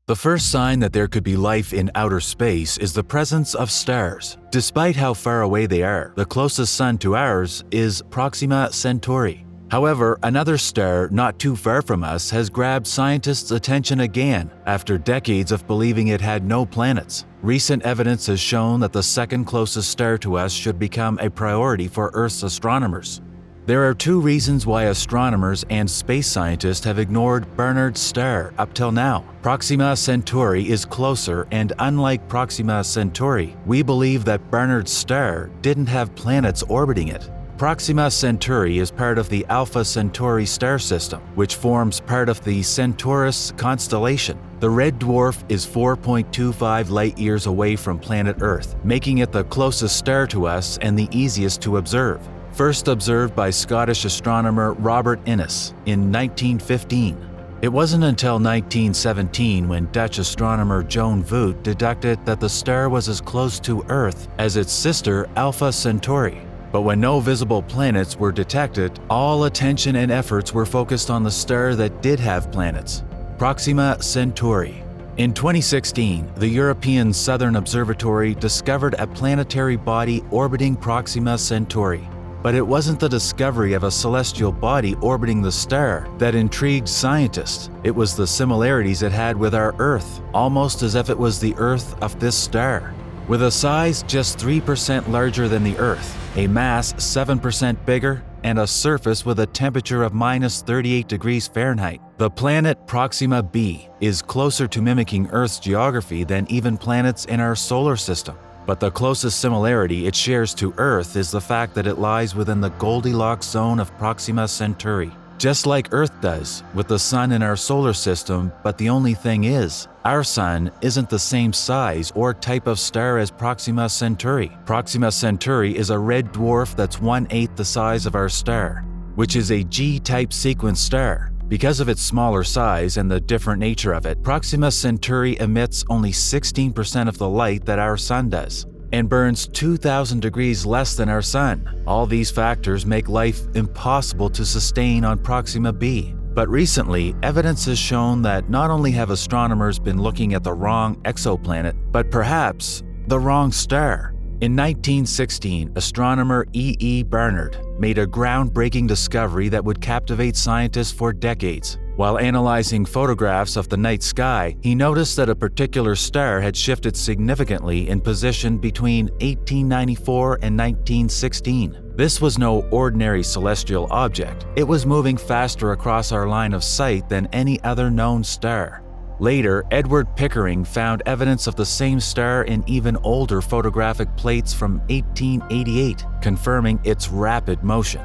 The first sign that there could be life in outer space is the presence of stars. Despite how far away they are, the closest sun to ours is Proxima Centauri. However, another star not too far from us has grabbed scientists' attention again after decades of believing it had no planets. Recent evidence has shown that the second closest star to us should become a priority for Earth's astronomers. There are two reasons why astronomers and space scientists have ignored Barnard's star up till now. Proxima Centauri is closer, and unlike Proxima Centauri, we believe that Barnard's star didn't have planets orbiting it. Proxima Centauri is part of the Alpha Centauri star system, which forms part of the Centaurus constellation. The red dwarf is 4.25 light-years away from planet Earth, making it the closest star to us and the easiest to observe. First observed by Scottish astronomer Robert Innes in 1915. It wasn't until 1917 when Dutch astronomer Joan Voet deducted that the star was as close to Earth as its sister Alpha Centauri. But when no visible planets were detected, all attention and efforts were focused on the star that did have planets, Proxima Centauri. In 2016, the European Southern Observatory discovered a planetary body orbiting Proxima Centauri. But it wasn't the discovery of a celestial body orbiting the star that intrigued scientists. It was the similarities it had with our Earth, almost as if it was the Earth of this star. With a size just 3% larger than the Earth, a mass 7% bigger, and a surface with a temperature of -38 degrees Fahrenheit, the planet Proxima b is closer to mimicking Earth's geography than even planets in our solar system. But the closest similarity it shares to Earth is the fact that it lies within the Goldilocks zone of Proxima Centauri, just like Earth does, with the Sun in our solar system. But the only thing is, our Sun isn't the same size or type of star as Proxima Centauri. Proxima Centauri is a red dwarf that's 1/8 the size of our star, which is a G-type sequence star. Because of its smaller size and the different nature of it, Proxima Centauri emits only 16% of the light that our Sun does, and burns 2,000 degrees less than our Sun. All these factors make life impossible to sustain on Proxima b. But recently, evidence has shown that not only have astronomers been looking at the wrong exoplanet, but perhaps the wrong star. In 1916, astronomer E. Barnard made a groundbreaking discovery that would captivate scientists for decades. While analyzing photographs of the night sky, he noticed that a particular star had shifted significantly in position between 1894 and 1916. This was no ordinary celestial object. It was moving faster across our line of sight than any other known star. Later, Edward Pickering found evidence of the same star in even older photographic plates from 1888, confirming its rapid motion.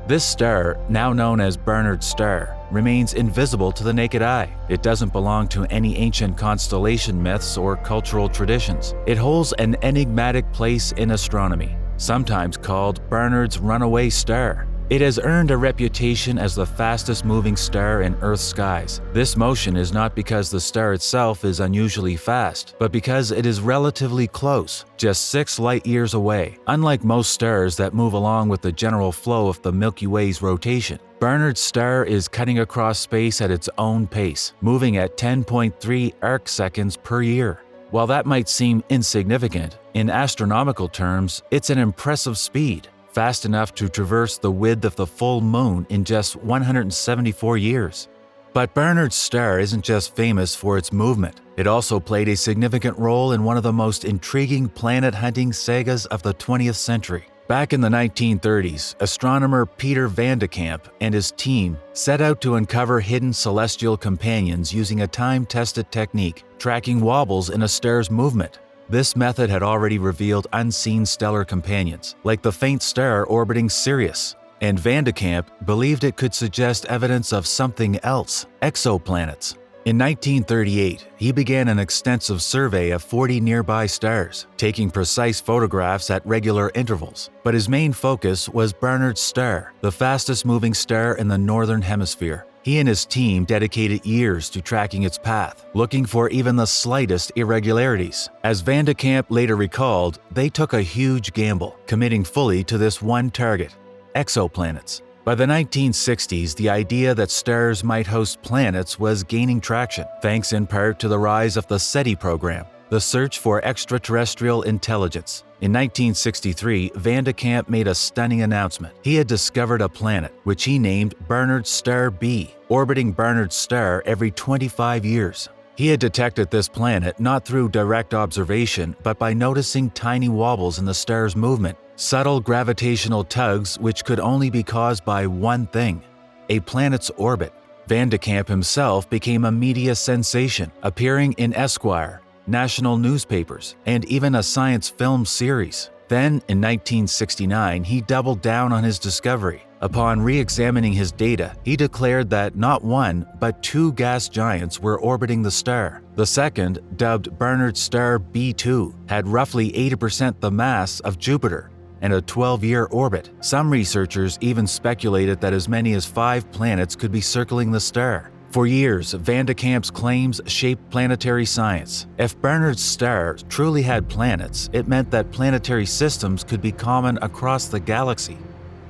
This star, now known as Barnard's star, remains invisible to the naked eye. It doesn't belong to any ancient constellation myths or cultural traditions. It holds an enigmatic place in astronomy, sometimes called Barnard's runaway star. It has earned a reputation as the fastest moving star in Earth's skies. This motion is not because the star itself is unusually fast, but because it is relatively close, just 6 light-years away. Unlike most stars that move along with the general flow of the Milky Way's rotation, Barnard's star is cutting across space at its own pace, moving at 10.3 arcseconds per year. While that might seem insignificant, in astronomical terms, it's an impressive speed. Fast enough to traverse the width of the full moon in just 174 years. But Barnard's star isn't just famous for its movement. It also played a significant role in one of the most intriguing planet-hunting sagas of the 20th century. Back in the 1930s, astronomer Peter van de Camp and his team set out to uncover hidden celestial companions using a time-tested technique, tracking wobbles in a star's movement. This method had already revealed unseen stellar companions, like the faint star orbiting Sirius, and Van de Camp believed it could suggest evidence of something else, exoplanets. In 1938, he began an extensive survey of 40 nearby stars, taking precise photographs at regular intervals. But his main focus was Barnard's star, the fastest moving star in the northern hemisphere. He and his team dedicated years to tracking its path, looking for even the slightest irregularities. As Van de Camp later recalled, they took a huge gamble, committing fully to this one target: exoplanets. By the 1960s, the idea that stars might host planets was gaining traction, thanks in part to the rise of the SETI program, the search for extraterrestrial intelligence. In 1963, Van de Kamp made a stunning announcement. He had discovered a planet, which he named Barnard Star B, orbiting Barnard's star every 25 years. He had detected this planet not through direct observation, but by noticing tiny wobbles in the star's movement, subtle gravitational tugs which could only be caused by one thing: a planet's orbit. Van de Kamp himself became a media sensation, appearing in Esquire, national newspapers, and even a science film series. Then, in 1969, he doubled down on his discovery. Upon re-examining his data, he declared that not one, but two gas giants were orbiting the star. The second, dubbed Barnard Star B2, had roughly 80% the mass of Jupiter and a 12-year orbit. Some researchers even speculated that as many as 5 planets could be circling the star. For years, Van de Kamp's claims shaped planetary science. If Barnard's star truly had planets, it meant that planetary systems could be common across the galaxy.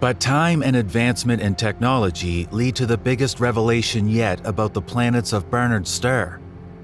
But time and advancement in technology lead to the biggest revelation yet about the planets of Barnard's star.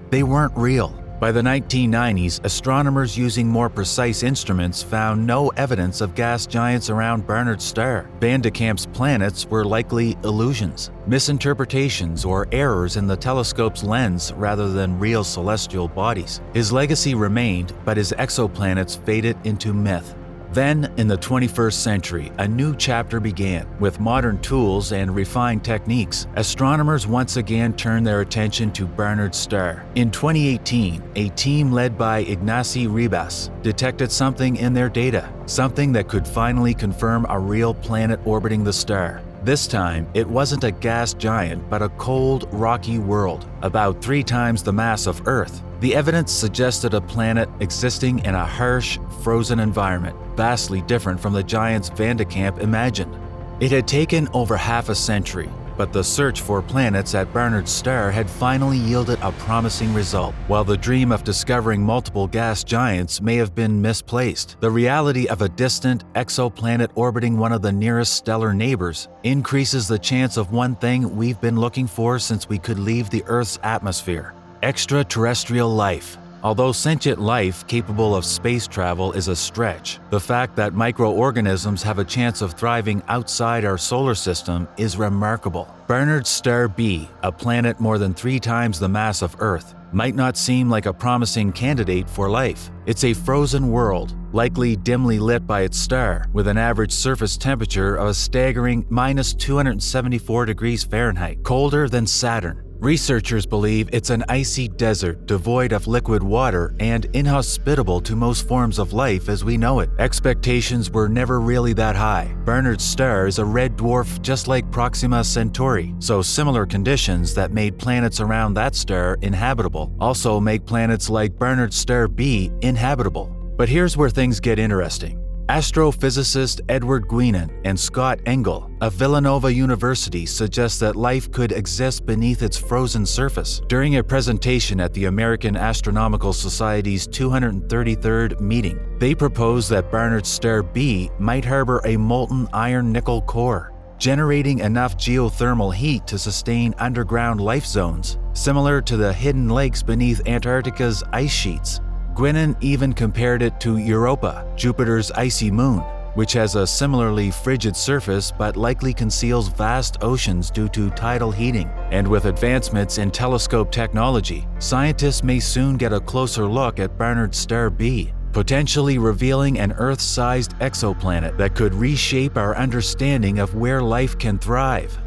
They weren't real. By the 1990s, astronomers using more precise instruments found no evidence of gas giants around Barnard's star. Van de Kamp's planets were likely illusions, misinterpretations, or errors in the telescope's lens rather than real celestial bodies. His legacy remained, but his exoplanets faded into myth. Then, in the 21st century, a new chapter began. With modern tools and refined techniques, astronomers once again turned their attention to Barnard's star. In 2018, a team led by Ignacy Ribas detected something in their data, something that could finally confirm a real planet orbiting the star. This time, it wasn't a gas giant, but a cold, rocky world, about 3 times the mass of Earth. The evidence suggested a planet existing in a harsh, frozen environment, vastly different from the giants Van de Kamp imagined. It had taken over half a century, but the search for planets at Barnard's star had finally yielded a promising result. While the dream of discovering multiple gas giants may have been misplaced, the reality of a distant exoplanet orbiting one of the nearest stellar neighbors increases the chance of one thing we've been looking for since we could leave the Earth's atmosphere: extraterrestrial life. Although sentient life capable of space travel is a stretch, the fact that microorganisms have a chance of thriving outside our solar system is remarkable. Barnard's star B, a planet more than 3 times the mass of Earth, might not seem like a promising candidate for life. It's a frozen world, likely dimly lit by its star, with an average surface temperature of a staggering -274 degrees Fahrenheit, colder than Saturn. Researchers believe it's an icy desert devoid of liquid water and inhospitable to most forms of life as we know it. Expectations were never really that high. Barnard's star is a red dwarf just like Proxima Centauri, so similar conditions that made planets around that star inhabitable also make planets like Barnard's star B inhabitable. But here's where things get interesting. Astrophysicist Edward Guinan and Scott Engel of Villanova University suggest that life could exist beneath its frozen surface. During a presentation at the American Astronomical Society's 233rd meeting, they proposed that Barnard's star B might harbor a molten iron-nickel core, generating enough geothermal heat to sustain underground life zones, similar to the hidden lakes beneath Antarctica's ice sheets. Guinan even compared it to Europa, Jupiter's icy moon, which has a similarly frigid surface but likely conceals vast oceans due to tidal heating. And with advancements in telescope technology, scientists may soon get a closer look at Barnard's star B, potentially revealing an Earth-sized exoplanet that could reshape our understanding of where life can thrive.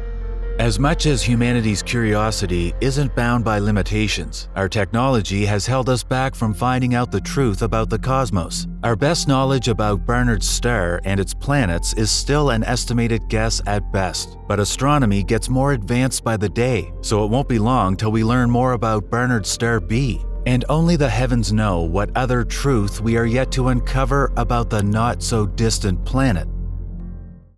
As much as humanity's curiosity isn't bound by limitations, our technology has held us back from finding out the truth about the cosmos. Our best knowledge about Barnard's star and its planets is still an estimated guess at best, but astronomy gets more advanced by the day, so it won't be long till we learn more about Barnard's star B. And only the heavens know what other truth we are yet to uncover about the not-so-distant planet.